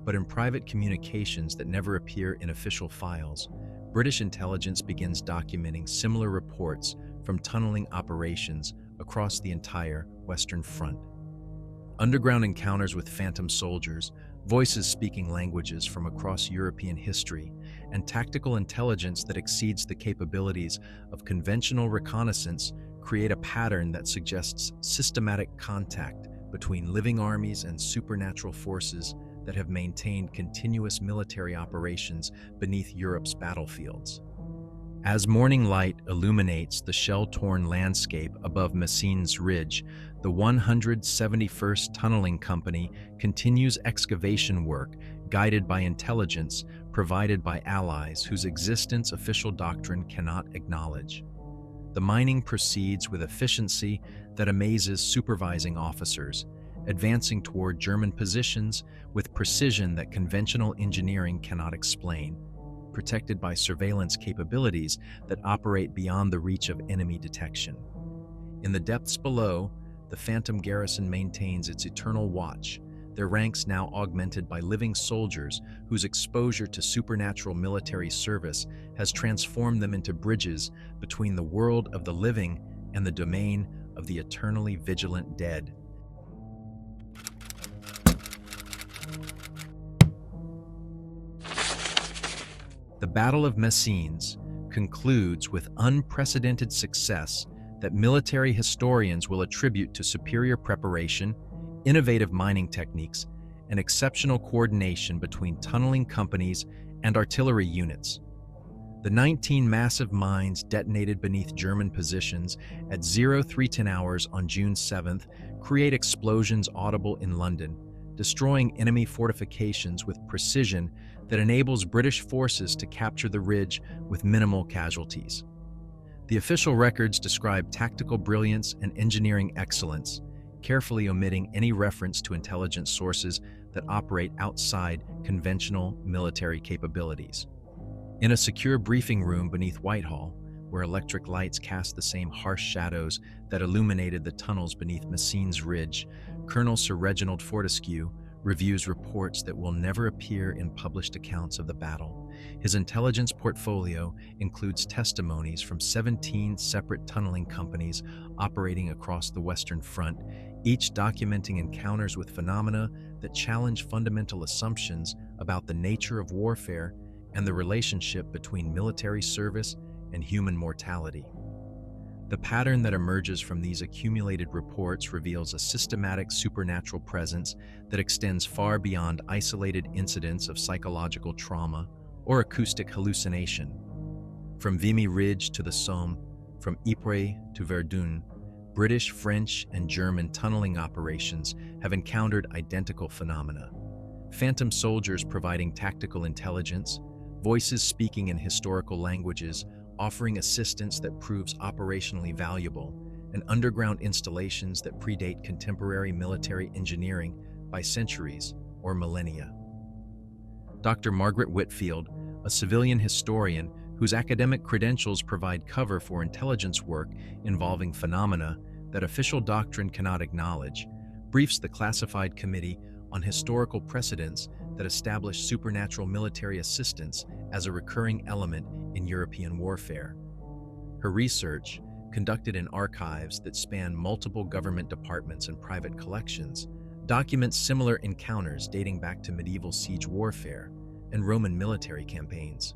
But in private communications that never appear in official files, British intelligence begins documenting similar reports from tunneling operations across the entire Western Front. Underground encounters with phantom soldiers, voices speaking languages from across European history, and tactical intelligence that exceeds the capabilities of conventional reconnaissance create a pattern that suggests systematic contact between living armies and supernatural forces that have maintained continuous military operations beneath Europe's battlefields. As morning light illuminates the shell-torn landscape above Messines Ridge, the 171st Tunneling Company continues excavation work guided by intelligence provided by allies whose existence official doctrine cannot acknowledge. The mining proceeds with efficiency that amazes supervising officers, advancing toward German positions with precision that conventional engineering cannot explain, protected by surveillance capabilities that operate beyond the reach of enemy detection. In the depths below, the Phantom Garrison maintains its eternal watch, their ranks now augmented by living soldiers whose exposure to supernatural military service has transformed them into bridges between the world of the living and the domain of the eternally vigilant dead. The Battle of Messines concludes with unprecedented success that military historians will attribute to superior preparation, innovative mining techniques, and exceptional coordination between tunneling companies and artillery units. The 19 massive mines detonated beneath German positions at 0310 hours on June 7th create explosions audible in London, destroying enemy fortifications with precision that enables British forces to capture the ridge with minimal casualties. The official records describe tactical brilliance and engineering excellence, carefully omitting any reference to intelligence sources that operate outside conventional military capabilities. In a secure briefing room beneath Whitehall, where electric lights cast the same harsh shadows that illuminated the tunnels beneath Messines Ridge, Colonel Sir Reginald Fortescue reviews reports that will never appear in published accounts of the battle. His intelligence portfolio includes testimonies from 17 separate tunneling companies operating across the Western Front, each documenting encounters with phenomena that challenge fundamental assumptions about the nature of warfare and the relationship between military service and human mortality. The pattern that emerges from these accumulated reports reveals a systematic supernatural presence that extends far beyond isolated incidents of psychological trauma or acoustic hallucination. From Vimy Ridge to the Somme, from Ypres to Verdun, British, French, and German tunneling operations have encountered identical phenomena. Phantom soldiers providing tactical intelligence, voices speaking in historical languages, offering assistance that proves operationally valuable, and underground installations that predate contemporary military engineering by centuries or millennia. Dr. Margaret Whitfield, a civilian historian whose academic credentials provide cover for intelligence work involving phenomena that official doctrine cannot acknowledge, briefs the Classified Committee on historical precedents that establish supernatural military assistance as a recurring element in European warfare. Her research, conducted in archives that span multiple government departments and private collections, documents similar encounters dating back to medieval siege warfare and Roman military campaigns.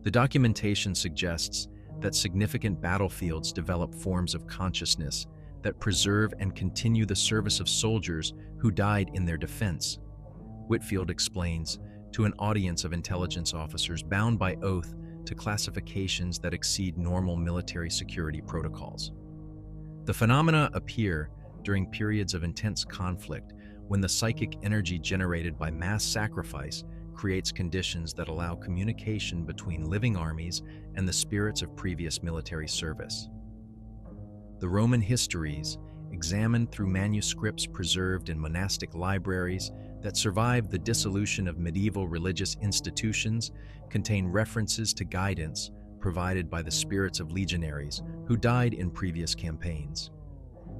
The documentation suggests that significant battlefields develop forms of consciousness that preserve and continue the service of soldiers who died in their defense. Whitfield explains to an audience of intelligence officers bound by oath to classifications that exceed normal military security protocols. The phenomena appear during periods of intense conflict when the psychic energy generated by mass sacrifice creates conditions that allow communication between living armies and the spirits of previous military service. The Roman histories, examined through manuscripts preserved in monastic libraries that survived the dissolution of medieval religious institutions, contain references to guidance provided by the spirits of legionaries who died in previous campaigns.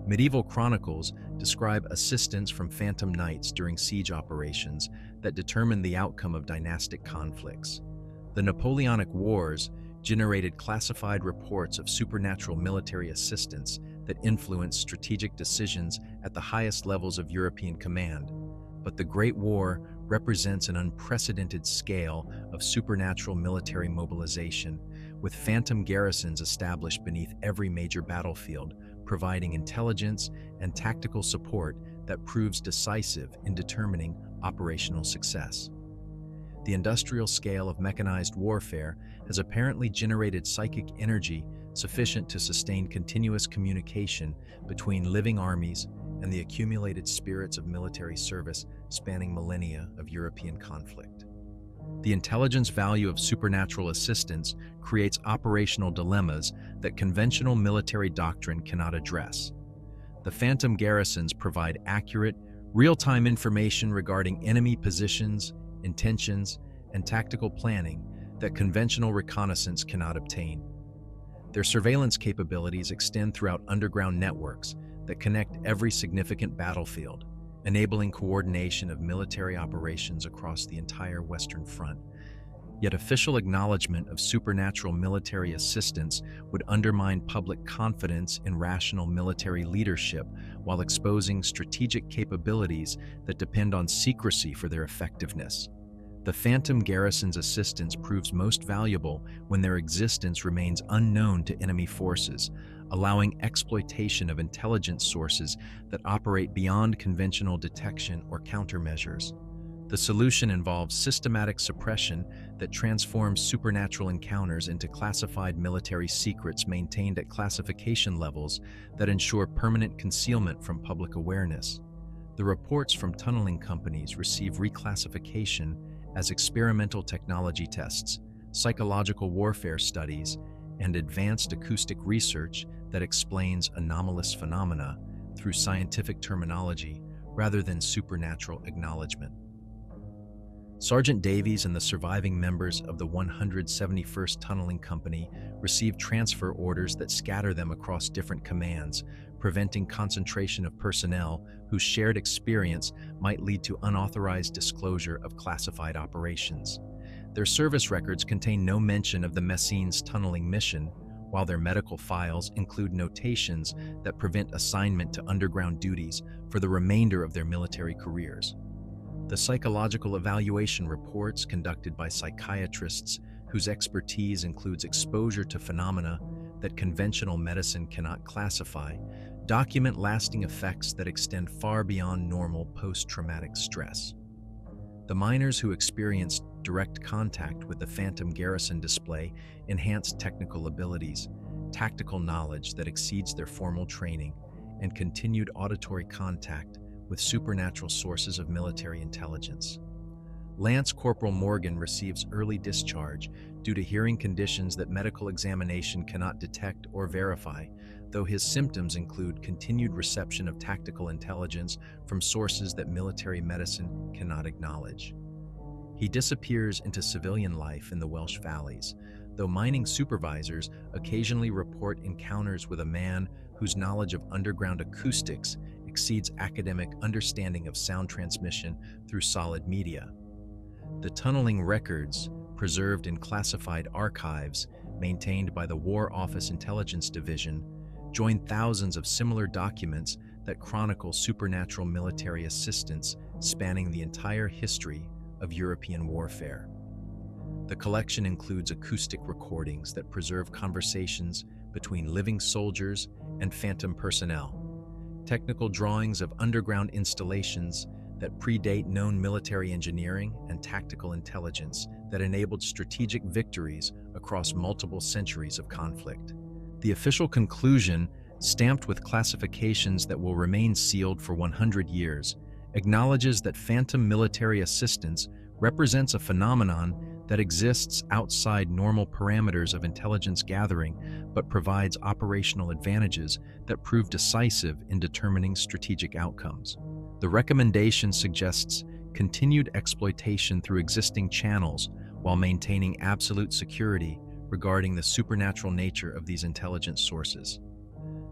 Medieval chronicles describe assistance from phantom knights during siege operations that determined the outcome of dynastic conflicts. The Napoleonic Wars generated classified reports of supernatural military assistance that influenced strategic decisions at the highest levels of European command. But the Great War represents an unprecedented scale of supernatural military mobilization, with phantom garrisons established beneath every major battlefield, providing intelligence and tactical support that proves decisive in determining operational success. The industrial scale of mechanized warfare has apparently generated psychic energy sufficient to sustain continuous communication between living armies and the accumulated spirits of military service spanning millennia of European conflict. The intelligence value of supernatural assistance creates operational dilemmas that conventional military doctrine cannot address. The phantom garrisons provide accurate, real-time information regarding enemy positions, intentions, and tactical planning that conventional reconnaissance cannot obtain. Their surveillance capabilities extend throughout underground networks that connect every significant battlefield, enabling coordination of military operations across the entire Western Front. Yet official acknowledgement of supernatural military assistance would undermine public confidence in rational military leadership while exposing strategic capabilities that depend on secrecy for their effectiveness. The phantom garrison's assistance proves most valuable when their existence remains unknown to enemy forces, allowing exploitation of intelligence sources that operate beyond conventional detection or countermeasures. The solution involves systematic suppression that transforms supernatural encounters into classified military secrets maintained at classification levels that ensure permanent concealment from public awareness. The reports from tunneling companies receive reclassification as experimental technology tests, psychological warfare studies, and advanced acoustic research that explains anomalous phenomena through scientific terminology rather than supernatural acknowledgement. Sergeant Davies and the surviving members of the 171st Tunneling Company receive transfer orders that scatter them across different commands, preventing concentration of personnel whose shared experience might lead to unauthorized disclosure of classified operations. Their service records contain no mention of the Messines tunneling mission, while their medical files include notations that prevent assignment to underground duties for the remainder of their military careers. The psychological evaluation reports conducted by psychiatrists whose expertise includes exposure to phenomena that conventional medicine cannot classify document lasting effects that extend far beyond normal post-traumatic stress. The miners who experienced direct contact with the Phantom Garrison display enhanced technical abilities, tactical knowledge that exceeds their formal training, and continued auditory contact with supernatural sources of military intelligence. Lance Corporal Morgan receives early discharge due to hearing conditions that medical examination cannot detect or verify, though his symptoms include continued reception of tactical intelligence from sources that military medicine cannot acknowledge. He disappears into civilian life in the Welsh Valleys, though mining supervisors occasionally report encounters with a man whose knowledge of underground acoustics exceeds academic understanding of sound transmission through solid media. The tunneling records, preserved in classified archives maintained by the War Office Intelligence Division, join thousands of similar documents that chronicle supernatural military assistance spanning the entire history of European warfare. The collection includes acoustic recordings that preserve conversations between living soldiers and phantom personnel, technical drawings of underground installations that predate known military engineering and tactical intelligence that enabled strategic victories across multiple centuries of conflict. The official conclusion, stamped with classifications that will remain sealed for 100 years, acknowledges that phantom military assistance represents a phenomenon that exists outside normal parameters of intelligence gathering, but provides operational advantages that prove decisive in determining strategic outcomes. The recommendation suggests continued exploitation through existing channels while maintaining absolute security regarding the supernatural nature of these intelligence sources.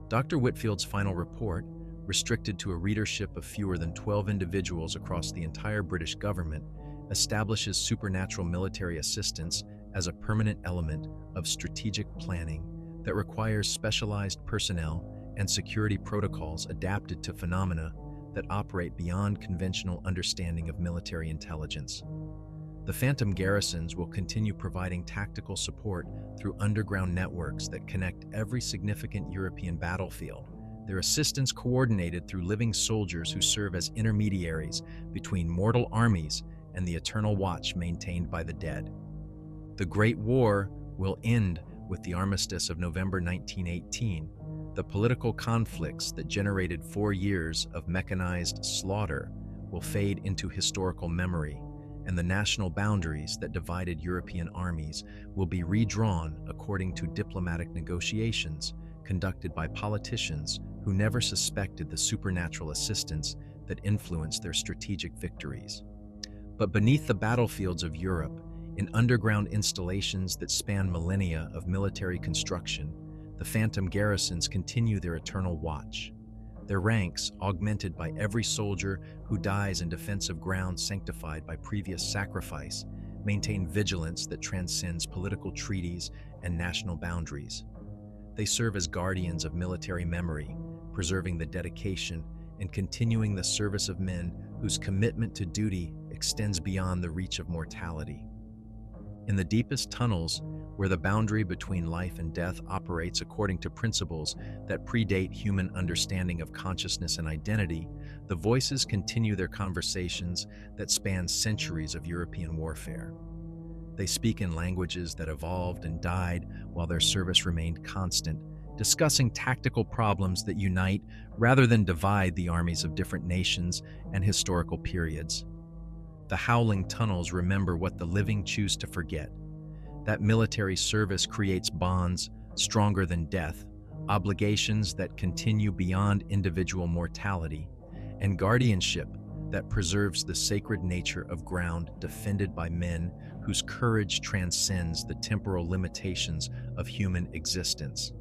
Dr. Whitfield's final report, restricted to a readership of fewer than 12 individuals across the entire British government, establishes supernatural military assistance as a permanent element of strategic planning that requires specialized personnel and security protocols adapted to phenomena that operate beyond conventional understanding of military intelligence. The Phantom Garrisons will continue providing tactical support through underground networks that connect every significant European battlefield, their assistance coordinated through living soldiers who serve as intermediaries between mortal armies and the eternal watch maintained by the dead. The Great War will end with the armistice of November 1918. The political conflicts that generated 4 years of mechanized slaughter will fade into historical memory, and the national boundaries that divided European armies will be redrawn according to diplomatic negotiations conducted by politicians who never suspected the supernatural assistance that influenced their strategic victories. But beneath the battlefields of Europe, in underground installations that span millennia of military construction, the Phantom Garrisons continue their eternal watch. Their ranks, augmented by every soldier who dies in defense of ground sanctified by previous sacrifice, maintain vigilance that transcends political treaties and national boundaries. They serve as guardians of military memory, preserving the dedication and continuing the service of men whose commitment to duty extends beyond the reach of mortality. In the deepest tunnels, where the boundary between life and death operates according to principles that predate human understanding of consciousness and identity, the voices continue their conversations that span centuries of European warfare. They speak in languages that evolved and died while their service remained constant, discussing tactical problems that unite rather than divide the armies of different nations and historical periods. The howling tunnels remember what the living choose to forget. That military service creates bonds stronger than death, obligations that continue beyond individual mortality, and guardianship that preserves the sacred nature of ground defended by men whose courage transcends the temporal limitations of human existence.